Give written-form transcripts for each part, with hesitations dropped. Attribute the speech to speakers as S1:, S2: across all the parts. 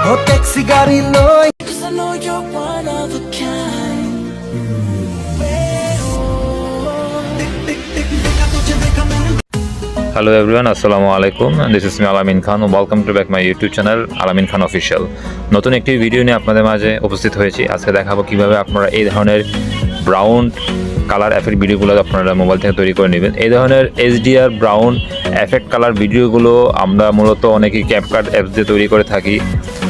S1: Oh, taxi গাড়ি লই
S2: Hello everyone, assalamu alaikum, and this is me Alamin Khan. Welcome to back my YouTube channel Alamin Khan Official. নতুন একটি video নিয়ে আপনাদের মাঝে উপস্থিত হয়েছি। আজকে দেখাবো কিভাবে আপনারা এই ধরনের ব্রাউন কালার এফেক্ট ভিডিওগুলো আপনারা মোবাইল থেকে তৈরি করে নেবেন। এই ধরনের HDR ব্রাউন এফেক্ট কালার ভিডিওগুলো আমরা মূলত অনেকেই ক্যাপকাট অ্যাপস দিয়ে তৈরি করে থাকি।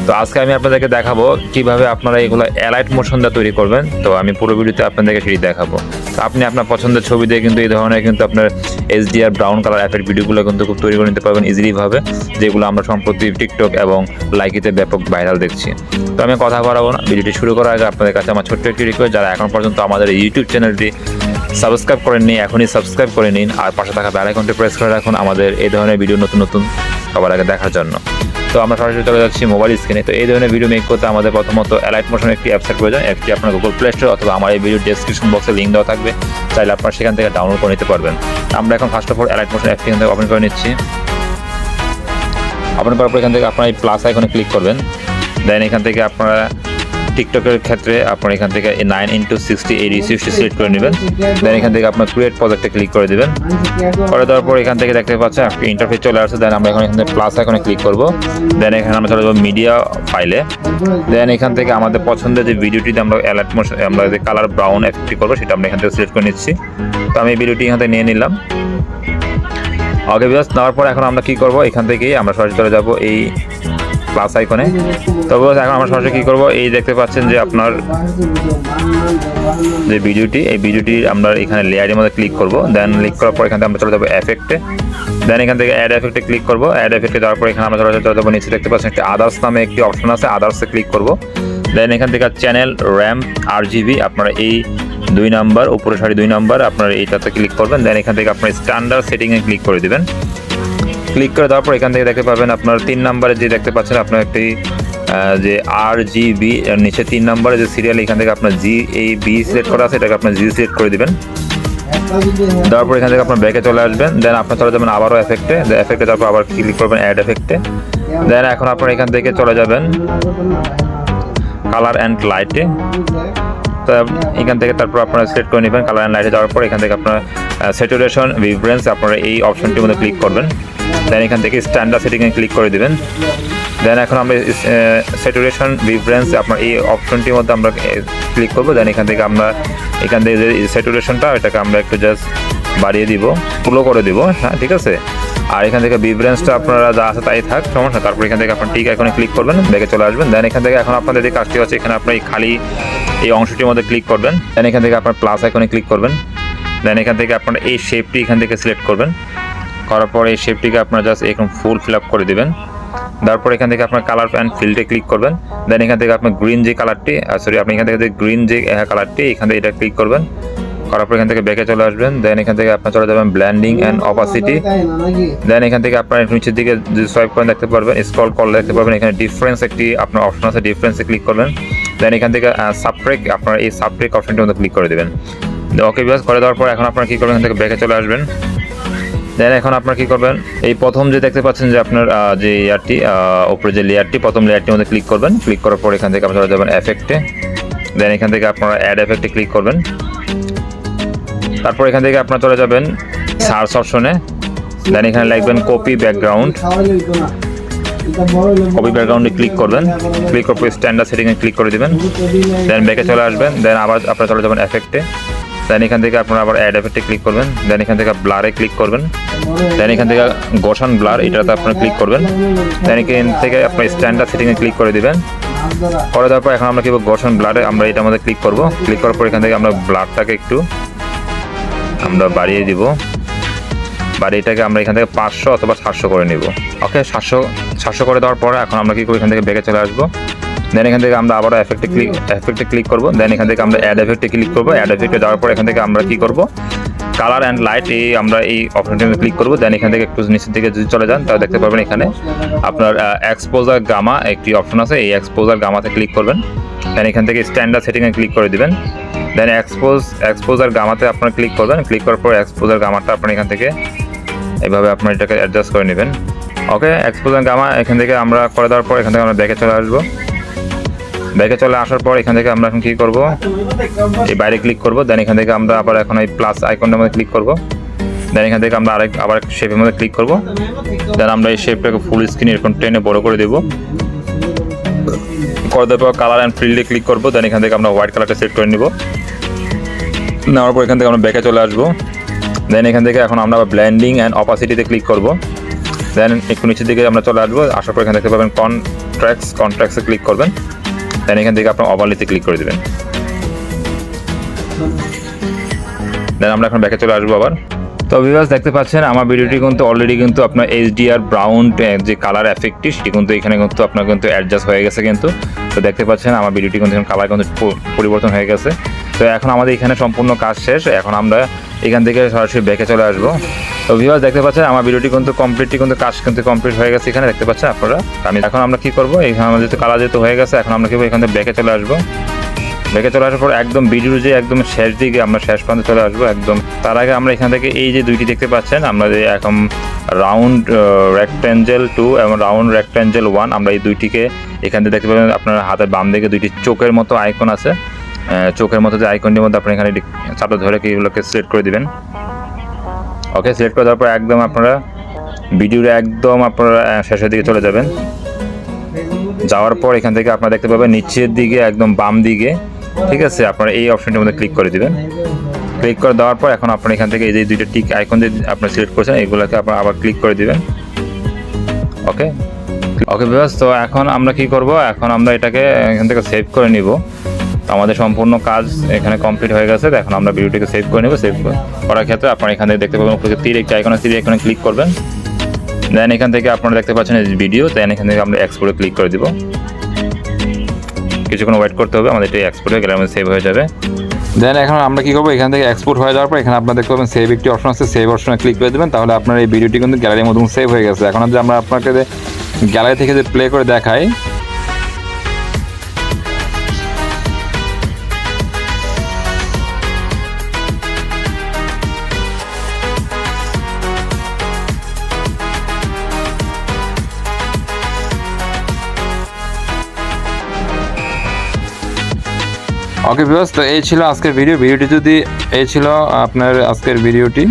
S2: তো আজকে আমি আপনাদেরকে দেখাবো কিভাবে আপনারা এগুলো অ্যালাইট মোশন দিয়ে তৈরি করবেন। তো আমি পুরো ভিডিওতে আপনাদেরকে সেটি দেখাবো। তো আপনি আপনার পছন্দের ছবি দিয়ে কিন্তু এই ধরনের কিন্তু আপনার HDR ব্রাউন কালার এফেক্ট ভিডিওগুলো কিন্তু খুব তৈরি করে নিতে পারবেন ইজিলিভাবে, যেগুলো আমরা সম্প্রতি টিকটক এবং লাইকিতে ব্যাপক ভাইরাল দেখছি। তো আমি কথা বাড়াবো না, ভিডিওটি শুরু করার আগে আপনাদের কাছে আমার ছোট্ট একটি রিকোয়েস্ট, যারা এখন পর্যন্ত আমাদের ইউটিউব চ্যানেলটি সাবস্ক্রাইব করেননি এখনই সাবস্ক্রাইব করে নিন, আর পাশে থাকা বেল আইকনটি প্রেস করে রাখুন আমাদের এই ধরনের ভিডিও নতুন নতুন সবার আগে দেখার জন্য। তো আমরা সরাসরি চলে যাচ্ছি মোবাইল স্ক্রিনে। তো এই ধরনের ভিডিও মেক করতে আমাদের প্রথমত অ্যালাইট মোশন একটি অ্যাপসের প্রয়োজন। অ্যাপটি আপনার গুগল প্লে স্টোর অথবা আমার এই ভিডিও ডেসক্রিপশন বক্সে লিঙ্ক দেওয়া থাকবে, চাইলে আপনারা সেখান থেকে ডাউনলোড করে নিতে পারবেন। আমরা এখন first of all allied motion অ্যাপটি এখান থেকে ওপেন করে নিচ্ছি। ওপেন করার পর এখান থেকে আপনারা এই প্লাস আইকনে ক্লিক করবেন। দেন এখান থেকে আপনারা টিকটকের ক্ষেত্রে আপনার এখান থেকে 9x60 এই রিসিপ্টটি সিলেক্ট করে নেবেন। দেন এখান থেকে আপনার ক্রিয়েট প্রজেক্টে ক্লিক করে দেবেন। করে দেওয়ার পর এখান থেকে দেখতে পাচ্ছেন একটি ইন্টারফেস চলে আসছে। দেন আমরা এখান থেকে প্লাস আইকনে ক্লিক করব। দেন এখানে আমরা চলে যাবো মিডিয়া ফাইলে। দেন এখান থেকে আমাদের পছন্দের যে ভিডিওটিতে আমরা অ্যালাইট মোশন আমরা যে কালার ব্রাউন এফেক্টটি করবো সেটা আমরা এখান থেকে সিলেক্ট করে নিচ্ছি। তো আমি এই ভিডিওটি এখান থেকে নিয়ে নিলাম। ওকে ভিউয়ার্স, নেওয়ার পর এখন আমরা কী করবো, এখান থেকেই আমরা সরাসরি চলে যাবো এই প্লাস আইকনে। তবে এখন আমরা সরাসরি কী করবো, এই দেখতে পাচ্ছেন যে আপনার যে ভিডিওটি, এই ভিডিওটি আমরা এখানে লেয়ারের মধ্যে ক্লিক করব। দেন ক্লিক করার পর এখান থেকে আমরা চলে যাবো এফেক্টে। দেন এখান থেকে অ্যাড এফেক্টে ক্লিক করবো। অ্যাড এফেক্টে যাওয়ার পর এখানে আমরা চলে যাবো নিচে দেখতে পাচ্ছেন একটি আদার্স নামে একটি অপশন আছে, আদার্সে ক্লিক করব। দেন এখান থেকে চ্যানেল র্যাম RGB আপনারা এই 2 নাম্বার উপরে 2 নাম্বার আপনারা এইটাতে ক্লিক করবেন। দেন এখান থেকে আপনার স্ট্যান্ডার্ড সেটিংয়ে ক্লিক করে দেবেন। ক্লিক করে দেওয়ার পর এখান থেকে দেখতে পাবেন আপনার 3 নাম্বারে যে দেখতে পাচ্ছেন আপনার একটি যে RGB এর নিচে 3 নাম্বারে যে সিরিয়াল এখান থেকে আপনার GAB সিলেক্ট করা আছে, এটাকে আপনার G সিলেক্ট করে দিবেন। দেওয়ার পর এখান থেকে আপনার ব্যাকে চলে আসবেন। দেন আপনার চলে যাবেন আবারও এফেক্টে। এফেক্টে যাওয়ার পর আবার ক্লিক করবেন অ্যাড এফেক্টে। দেন এখন আপনার এখান থেকে চলে যাবেন কালার অ্যান্ড লাইটে। তো এখান থেকে তারপর আপনারা সিলেক্ট করে নেবেন কালার অ্যান্ড লাইটে। যাওয়ার পর এখান থেকে আপনার স্যাচুরেশন ভিব্রেন্স আপনারা এই অপশনটির মধ্যে ক্লিক করবেন। দেন এখান থেকে স্ট্যান্ডার্ড সেটিংয়ে ক্লিক করে দেবেন। দেন এখন আমরা স্যাচুরেশন ভিব্রেন্স আপনার এই অপশনটির মধ্যে আমরা ক্লিক করবো। দেন এখান থেকে আমরা এখান থেকে যে স্যাচুরেশনটা এটাকে আমরা একটু জাস্ট বাড়িয়ে দিব, পুরো করে দিব, হ্যাঁ ঠিক আছে। আর এখান থেকে ভিব্রেন্সটা আপনারা যা আছে তাই থাক, সমস্যা। তারপর এখান থেকে আপনার ঠিক এখানে ক্লিক করবেন, ব্যাকে চলে আসবেন। দেন এখান থেকে এখন আপনাদের যে কাজটি আছে এখানে আপনার এই খালি এই অংশটির মধ্যে ক্লিক করবেন। দেন এখান থেকে আপনার প্লাস আইকনে ক্লিক করবেন। দেন এখান থেকে আপনার এই শেপটি এখান থেকে সিলেক্ট করবেন। করার পর এই শেপটিকে আপনারা জাস্ট এরকম ফুল ফিল আপ করে দেবেন। তারপর এখান থেকে আপনার কালার অ্যান্ড ফিল্ডে ক্লিক করবেন। দেন এখান থেকে আপনার গ্রিন যে কালারটি আপনি এখান থেকে যে গ্রিন যে কালারটি এখান থেকে এটা ক্লিক করবেন। করার পর এখান থেকে ব্যাকে চলে আসবেন। দেন এখান থেকে আপনার চলে যাবেন ব্লেন্ডিং অ্যান্ড অপাসিটি। দেন এখান থেকে আপনার নিচের দিকে যে সোয়াইপ করেন দেখতে পারবেন, স্ক্রল করলে দেখতে পারবেন এখানে ডিফারেন্স একটি আপনার অপশন আছে, ডিফারেন্সে ক্লিক করবেন। দেন এখান থেকে সাবট্র্যাক্ট আপনার এই সাবট্র্যাক্ট অপশনটির মধ্যে ক্লিক করে দেবেন। ওকে ভিউয়ার্স, করে দেওয়ার পর এখন আপনারা কী করবেন, এখান থেকে ব্যাকে চলে আসবেন। দেন এখন আপনারা কী করবেন, এই প্রথম যে দেখতে পাচ্ছেন যে আপনার যে লেয়ারটি উপরে যে লেয়ারটি, প্রথম লেয়ারটির মধ্যে ক্লিক করবেন। ক্লিক করার পর এখান থেকে আপনারা চলে যাবেন এফেক্টে। দেন এখান থেকে আপনারা অ্যাড এফেক্টে ক্লিক করবেন। তারপর এখান থেকে আপনারা চলে যাবেন সার্চ অপশনে। দেন এখানে লিখবেন কপি ব্যাকগ্রাউন্ড। কপি ব্যাকগ্রাউন্ডে ক্লিক করবেন। ক্লিক করার পর স্ট্যান্ডার্ড সেটিংয়ে ক্লিক করে দেবেন। দেন ব্যাকে চলে আসবেন। দেন আবার আপনারা চলে যাবেন এফেক্টে। দেন এখান থেকে আপনারা আবার অ্যাড এফেক্টে ক্লিক করবেন। দেন এখান থেকে ব্লারে ক্লিক করবেন। দেন এখান থেকে গোশান ব্লার এটাতে আপনারা ক্লিক করবেন। দেন এখান থেকে আপনার স্ট্যান্ডার্ড সেটিংয়ে ক্লিক করে দেবেন। করে দেওয়ার পর এখন আমরা কি গোশান ব্লারে আমরা এটার মধ্যে ক্লিক করব। ক্লিক করার পর এখান থেকে আমরা ব্লারটাকে একটু আমরা বাড়িয়ে দিব। বাড়িটাকে আমরা এখান থেকে 500 অথবা 700 করে নিব। ওকে, 700 করে দেওয়ার পরে এখন আমরা কি করি, এখান থেকে ব্যাকে চলে আসবো। দেন এখান থেকে আমরা আবারও এফেক্টে ক্লিক করব। দেন এখান থেকে আমরা অ্যাড এফেক্টে ক্লিক করব। অ্যাড এফেক্টে যাওয়ার পর এখান থেকে আমরা কি করব, কালার অ্যান্ড লাইট আমরা এই অপশনটিতে ক্লিক করব। দেন এখান থেকে একটু নিচের দিকে যদি চলে যান তাহলে দেখতে পাবেন এখানে আপনার এক্সপোজার গামা একটি অপশন আছে, এই এক্সপোজার গামাতে ক্লিক করবেন। দেন এখান থেকে স্ট্যান্ডার্ড সেটিংয়ে ক্লিক করে দিবেন। দেন এক্সপোজার গামাতে আপনারা ক্লিক করবেন। ক্লিক করার পর এক্সপোজার গামাটা আপনার এখান থেকে এভাবে আপনার এটাকে অ্যাডজাস্ট করে নেবেন। ওকে, এক্সপোজ অ্যান্ড গামা এখান থেকে আমরা করে দেওয়ার পর এখান থেকে আমরা ব্যাকে চলে আসবো। ব্যাকে চলে আসার পর এখান থেকে আমরা এখন কী করবো, এই বাইরে ক্লিক করবো। দেন এখান থেকে আমরা আবার এখন এই প্লাস আইকনটার মধ্যে ক্লিক করবো। দেন এখান থেকে আমরা আবার শেপের মধ্যে ক্লিক করবো। দেন আমরা এই শেপটাকে ফুল স্ক্রিন এরকম টেনে বড় করে দেবো। করে দেওয়ার পর কালার অ্যান্ড ফিল্ডে ক্লিক করবো। দেন এখান থেকে আমরা হোয়াইট কালারটা সেট করে নেবো। নেওয়ার পর এখান থেকে আমরা ব্যাকে চলে আসবো। দেন এখান থেকে এখন আমরা আবার ব্লেন্ডিং অ্যান্ড অপাসিটিতে ক্লিক করবো। দেন একটু নিচের দিকে আমরা চলে আসবো। আসার পর এখান থেকে পাবেন কন্ট্রাক্টসে ক্লিক করবেন। দেন এখান থেকে আপনার ওভারলেতে ক্লিক করে দেবেন। দেন আমরা এখন ব্যাকে চলে আসবো আবার। তো ভিউয়ার্স দেখতে পাচ্ছেন আমার ভিডিওটি কিন্তু অলরেডি কিন্তু আপনার HDR ব্রাউন যে কালার এফেক্টটি সেটি কিন্তু এখানে কিন্তু আপনার কিন্তু অ্যাডজাস্ট হয়ে গেছে কিন্তু। তো দেখতে পাচ্ছেন আমার ভিডিওটি কিন্তু কালার কিন্তু পরিবর্তন হয়ে গেছে। তো এখন আমাদের এখানে সম্পূর্ণ কাজ শেষ। এখন আমরা এখান থেকে সরাসরি ব্যাকে চলে আসবো। তো ভিউয়ার্স দেখতে পাচ্ছেন আমার ভিডিওটি কিন্তু কাজ কিন্তু কমপ্লিট হয়ে গেছে এখানে দেখতে পাচ্ছেন আপনারা। এখন আমরা কি করবো, এখানে আমাদের যেহেতু কালার যেহেতু হয়ে গেছে এখন আমরা কি এখান থেকে ব্যাকে চলে আসবো। ব্যাকে চলে আসার পর একদম ভিডিওর যে একদম শেষ দিকে আমরা শেষ পর্যন্ত চলে আসবো একদম। তার আগে আমরা এখান থেকে এই যে দুইটি দেখতে পাচ্ছেন আমরা যে এখন রাউন্ড রেক্ট্যাঞ্জেল 2 এবং রাউন্ড রেক্ট্যাঞ্জেল 1 আমরা এই দুইটিকে এখান থেকে দেখতে পাবেন। আপনার হাতের বাম দিকে দুইটি চোখের মতো আইকন আছে, চোখের মতো যে আইকনটির মধ্যে আপনি এখানে চাপটা ধরে এগুলোকে সিলেক্ট করে দিবেন। ওকে, সিলেক্ট করে দেওয়ার পর একদম আপনারা ভিডিওর একদম আপনারা শেষের দিকে চলে যাবেন। যাওয়ার পর এখান থেকে আপনারা দেখতে পাবেন নিচের দিকে একদম বাম দিকে, ঠিক আছে, আপনারা এই অপশনটির মধ্যে ক্লিক করে দিবেন। ক্লিক করে দেওয়ার পর এখন আপনারা এখান থেকে এই যে দুইটা টিক আইকন যে আপনারা সিলেক্ট করেছেন এগুলোকে আপনারা আবার ক্লিক করে দিবেন। ওকে ভিউয়ার্স, তো এখন আমরা কি করব, এখন আমরা এটাকে এখান থেকে সেভ করে নিব। তো আমাদের সম্পূর্ণ কাজ এখানে কমপ্লিট হয়ে গেছে। এখন আমরা ভিডিওটিকে সেভ করে নেব। সেভ করার ক্ষেত্রে আপনারা এখান থেকে দেখতে পাবেন উপরে তীর একটি আইকন আছে, তীর আইকনে ক্লিক করবেন। দেন এখান থেকে আপনারা দেখতে পাচ্ছেন এই ভিডিও, দেন এখান থেকে আমরা এক্সপোর্টে ক্লিক করে দিব। কিছুক্ষণ ওয়েট করতে হবে, আমাদের এটি এক্সপোর্ট হয়ে গেলে আমাদের সেভ হয়ে যাবে। দেন এখন আমরা কি করবো, এখান থেকে এক্সপোর্ট হয়ে যাওয়ার পর এখানে আপনারা দেখতে পাবেন সেভ একটি অপশন আছে, সেভ অপশনে ক্লিক করে দেবেন। তাহলে আপনার এই ভিডিওটি কিন্তু গ্যালারির মধ্যে সেভ হয়ে গেছে। এখন যে আমরা আপনাকে গ্যালারি থেকে যে প্লে করে দেখাই, ওকে ভিউয়ার্স, তো এই ছিল আজকের ভিডিওটি যদি এই ছিল আপনার আজকের ভিডিওটি।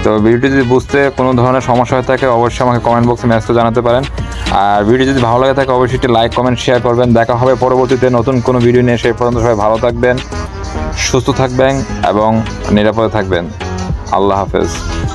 S2: তো ভিডিওটি যদি বুঝতে কোনো ধরনের সমস্যা হয়ে থাকে অবশ্যই আমাকে কমেন্ট বক্সে মেসেজ জানাতে পারেন। আর ভিডিও যদি ভালো লাগে থাকে অবশ্যই একটি লাইক কমেন্ট শেয়ার করবেন। দেখা হবে পরবর্তীতে নতুন কোনো ভিডিও নিয়ে। সেই পর্যন্ত সবাই ভালো থাকবেন, সুস্থ থাকবেন এবং নিরাপদে থাকবেন। আল্লাহ হাফেজ।